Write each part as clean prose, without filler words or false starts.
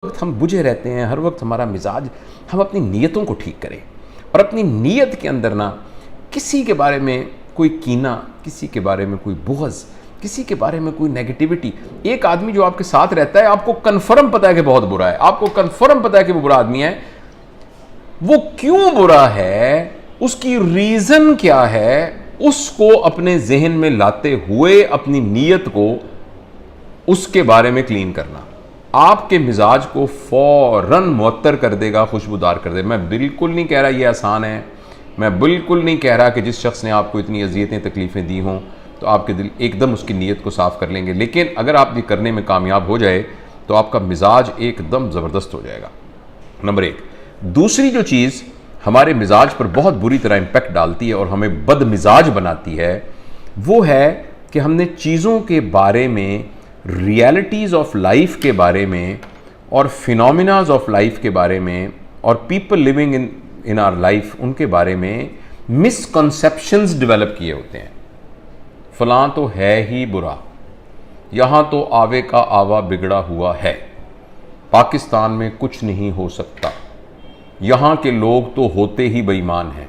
वक्त हम बुझे रहते हैं, हर वक्त हमारा मिजाज, हम अपनी नीयतों को ठीक करें और अपनी नीयत के अंदर ना किसी के बारे में कोई कीना, किसी के बारे में कोई बुग़्ज़, किसी के बारे में कोई नेगेटिविटी। एक आदमी जो आपके साथ रहता है, आपको कन्फर्म पता है कि बहुत बुरा है, आपको कन्फर्म पता है कि वो बुरा आदमी है, वो क्यों बुरा है, उसकी रीज़न क्या है, उसको अपने जहन में लाते हुए अपनी नीयत को उसके बारे में क्लीन करना आपके मिजाज को फौरन मुअत्तर कर देगा, खुशबूदार कर देगा। मैं बिल्कुल नहीं कह रहा ये आसान है, मैं बिल्कुल नहीं कह रहा कि जिस शख्स ने आपको इतनी अजियतें तकलीफ़ें दी हों तो आपके दिल एकदम उसकी नीयत को साफ़ कर लेंगे, लेकिन अगर आप ये करने में कामयाब हो जाए तो आपका मिजाज एकदम ज़बरदस्त हो जाएगा। नंबर एक। दूसरी जो चीज़ हमारे मिजाज पर बहुत बुरी तरह इम्पेक्ट डालती है और हमें बदमिजाज बनाती है, वो है कि हमने चीज़ों के बारे में, रियलिटीज़ ऑफ लाइफ के बारे में और फिनोमिनाज ऑफ लाइफ के बारे में और people living in our life, उनके बारे में मिसकंसेप्शंस डेवलप किए होते हैं। फलां तो है ही बुरा, यहाँ तो आवे का आवा बिगड़ा हुआ है, पाकिस्तान में कुछ नहीं हो सकता, यहाँ के लोग तो होते ही बेईमान हैं,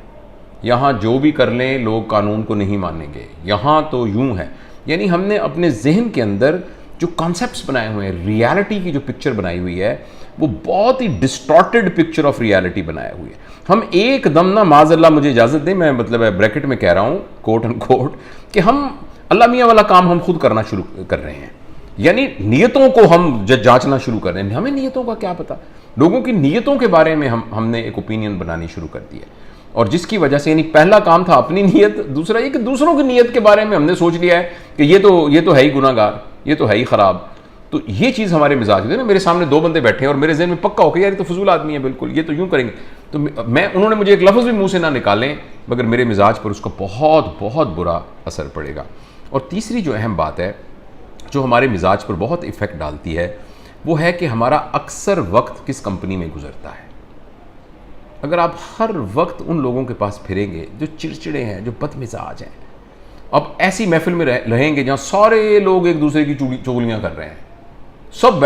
यहाँ जो भी कर लें लोग कानून को नहीं मानेंगे, यहाँ तो यूं है। यानी हमने अपने जहन के अंदर जो कॉन्सेप्ट्स बनाए हुए हैं, रियलिटी की जो पिक्चर बनाई हुई है, वो बहुत ही डिस्टॉर्टेड पिक्चर ऑफ रियलिटी बनाया हुई है। हम एकदम ना, माज़अल्लाह मुझे इजाज़त दें, मैं मतलब ब्रैकेट में कह रहा हूँ, कोट एंड कोट, कि हम अल्लाह मियाँ वाला काम हम खुद करना शुरू कर रहे हैं। यानी नीयतों को हम जांचना शुरू कर रहे हैं। हमें नीयतों का क्या पता, लोगों की नीयतों के बारे में हमने एक ओपिनियन बनानी शुरू कर दी है, और जिसकी वजह से, यानी पहला काम था अपनी नीयत, दूसरा ये कि दूसरों की नीयत के बारे में हमने सोच लिया है कि ये तो है ही गुनाहगार, ये तो है ही ख़राब। तो ये चीज़ हमारे मिजाज में, ना मेरे सामने दो बंदे बैठे हैं और मेरे जहन में पक्का हो कि यार ये तो फजूल आदमी है, बिल्कुल ये तो यूँ करेंगे, तो उन्होंने मुझे एक लफ्ज़ भी मुँह से ना निकालें मगर मेरे मिजाज पर उसका बहुत बहुत बुरा असर पड़ेगा। और तीसरी जो अहम बात है जो हमारे मिजाज पर बहुत इफ़ेक्ट डालती है, वो है कि हमारा अक्सर वक्त किस कंपनी में गुजरता है। अगर आप हर वक्त उन लोगों के पास फिरेंगे जो चिड़चिड़े हैं, जो बदमिजाज हैं, अब ऐसी महफिल में रहेंगे जहाँ सारे लोग एक दूसरे की चुगलियाँ कर रहे हैं, सब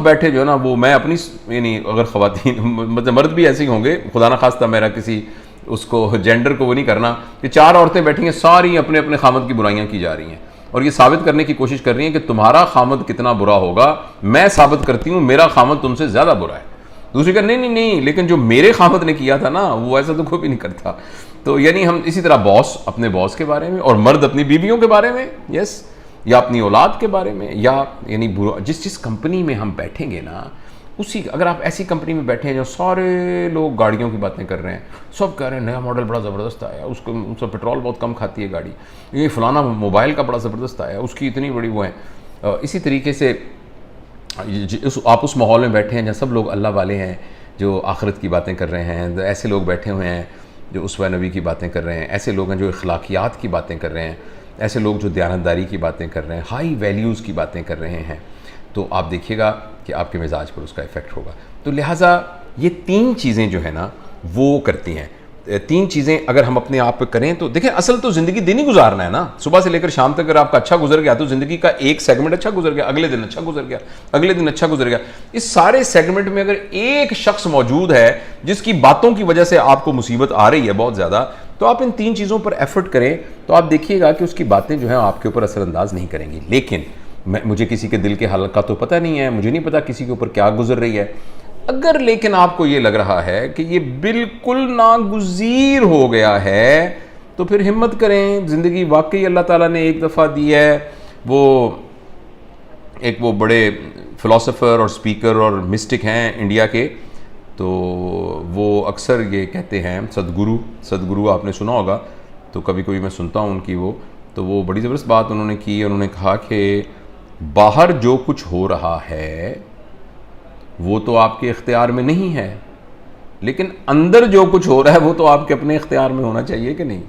बैठे जो है ना, वो मैं अपनी, यानी अगर ख़वातीन मतलब मर्द भी ऐसे ही होंगे, खुदा ना खास्ता मेरा किसी उसको जेंडर को वो नहीं करना, कि चार औरतें बैठी हैं, सारी अपने अपने खामद की बुराइयाँ की जा रही हैं और ये साबित करने की कोशिश कर रही हैं कि तुम्हारा खामद कितना बुरा होगा, मैं साबित करती हूँ मेरा खामद तुमसे ज़्यादा बुरा है। दूसरी का नहीं, लेकिन जो मेरे खामद ने किया था ना, वो ऐसा तो कोई भी नहीं करता। तो यानी हम इसी तरह बॉस अपने बॉस के बारे में और मर्द अपनी बीवियों के बारे में, यस, या अपनी औलाद के बारे में, या यानी जिस कंपनी में हम बैठेंगे ना, उसी, अगर आप ऐसी कंपनी में बैठे हैं जो सारे लोग गाड़ियों की बातें कर रहे हैं, सब कह रहे हैं नया मॉडल बड़ा ज़बरदस्त आया, उसका पेट्रोल बहुत कम खाती है गाड़ी, ये फलाना मोबाइल का बड़ा ज़बरदस्त आया, उसकी इतनी बड़ी वो है, इसी तरीके से आप उस माहौल में बैठे हैं जहाँ सब लोग अल्लाह वाले हैं, जो आखिरत की बातें कर रहे हैं, ऐसे लोग बैठे हुए हैं जो उसवा नबी की बातें कर रहे हैं, ऐसे लोग हैं जो अखलाकियात की बातें कर रहे हैं, ऐसे लोग जो दयानतदारी की बातें कर रहे हैं, हाई वैल्यूज़ की बातें कर रहे हैं, तो आप देखिएगा कि आपके मिजाज पर उसका इफ़ेक्ट होगा। तो लिहाजा ये तीन चीज़ें जो है ना वो करती हैं। तीन चीज़ें अगर हम अपने आप पे करें तो देखिए, असल तो ज़िंदगी दिन ही गुजारना है ना, सुबह से लेकर शाम तक अगर आपका अच्छा गुजर गया तो ज़िंदगी का एक सेगमेंट अच्छा गुजर गया, अगले दिन अच्छा गुजर गया, अगले दिन अच्छा गुजर गया। इस सारे सेगमेंट में अगर एक शख्स मौजूद है जिसकी बातों की वजह से आपको मुसीबत आ रही है बहुत ज़्यादा, तो आप इन तीन चीज़ों पर एफर्ट करें तो आप देखिएगा कि उसकी बातें जो हैं आपके ऊपर असरअंदाज नहीं करेंगी। लेकिन मुझे किसी के दिल के हाल का तो पता नहीं है, मुझे नहीं पता किसी के ऊपर क्या गुजर रही है। अगर लेकिन आपको ये लग रहा है कि ये बिल्कुल नागुज़ीर हो गया है, तो फिर हिम्मत करें, ज़िंदगी वाकई अल्लाह ताला ने एक दफ़ा दी है। वो बड़े फ़िलासफ़र और स्पीकर और मिस्टिक हैं इंडिया के, तो वो अक्सर ये कहते हैं, सदगुरु आपने सुना होगा, तो कभी कभी मैं सुनता हूँ उनकी वो बड़ी ज़बरदस्त बात उन्होंने की। उन्होंने कहा कि बाहर जो कुछ हो रहा है वो तो आपके इख्तियार में नहीं है, लेकिन अंदर जो कुछ हो रहा है वो तो आपके अपने इख्तियार में होना चाहिए कि नहीं।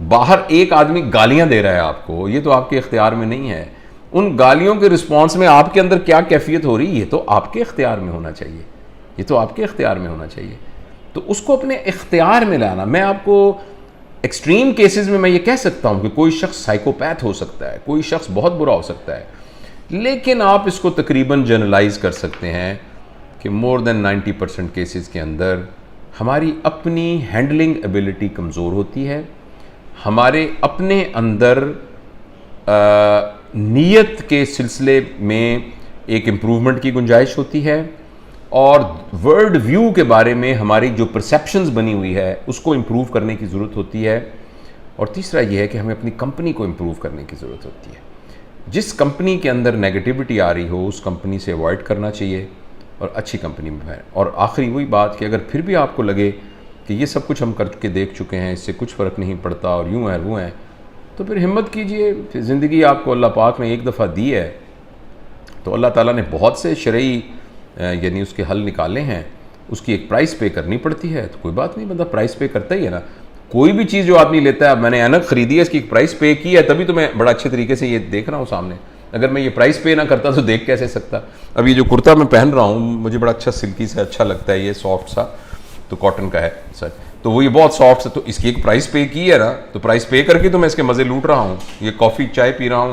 बाहर एक आदमी गालियां दे रहा है आपको, ये तो आपके इख्तियार में नहीं है। उन गालियों के रिस्पॉन्स में आपके अंदर क्या कैफियत हो रही है, ये तो आपके इख्तियार में होना चाहिए, ये तो आपके इख्तियार में होना चाहिए। तो उसको अपने इख्तियार में लाना। मैं आपको एक्सट्रीम केसेस में मैं ये कह सकता हूँ कि कोई शख्स साइकोपैथ हो सकता है, कोई शख्स बहुत बुरा हो सकता है, लेकिन आप इसको तकरीबन जनरलाइज कर सकते हैं कि मोर देन 90% केसेस के अंदर हमारी अपनी हैंडलिंग एबिलिटी कमज़ोर होती है, हमारे अपने अंदर नीयत के सिलसिले में एक इम्प्रूवमेंट की गुंजाइश होती है, और वर्ल्ड व्यू के बारे में हमारी जो परसेप्शंस बनी हुई है उसको इम्प्रूव करने की ज़रूरत होती है। और तीसरा ये है कि हमें अपनी कंपनी को इम्प्रूव करने की ज़रूरत होती है। जिस कंपनी के अंदर नेगेटिविटी आ रही हो उस कंपनी से अवॉइड करना चाहिए और अच्छी कंपनी में है। और आखिरी वही बात कि अगर फिर भी आपको लगे कि ये सब कुछ हम करके देख चुके हैं, इससे कुछ फ़र्क नहीं पड़ता और यूँ है वो है, तो फिर हिम्मत कीजिए। ज़िंदगी आपको अल्लाह पाक ने एक दफ़ा दी है तो अल्लाह ताला ने बहुत से शरई यानी उसके हल निकाले हैं, उसकी एक प्राइस पे करनी पड़ती है। तो कोई बात नहीं, बंदा प्राइस पे करता ही है ना। कोई भी चीज़ जो आदमी लेता है, अब मैंने ऐनक खरीदी है, इसकी एक प्राइस पे की है तभी तो मैं बड़ा अच्छे तरीके से ये देख रहा हूँ सामने। अगर मैं ये प्राइस पे ना करता तो देख कैसे सकता। अब ये जो कुर्ता मैं पहन रहा हूँ मुझे बड़ा अच्छा सिल्की से अच्छा लगता है, ये सॉफ्ट सा, तो कॉटन का है सर, तो वो ये बहुत सॉफ्ट है, तो इसकी एक प्राइस पे की है ना, तो प्राइस पे करके तो मैं इसके मज़े लूट रहा हूँ। ये कॉफ़ी चाय पी रहा हूँ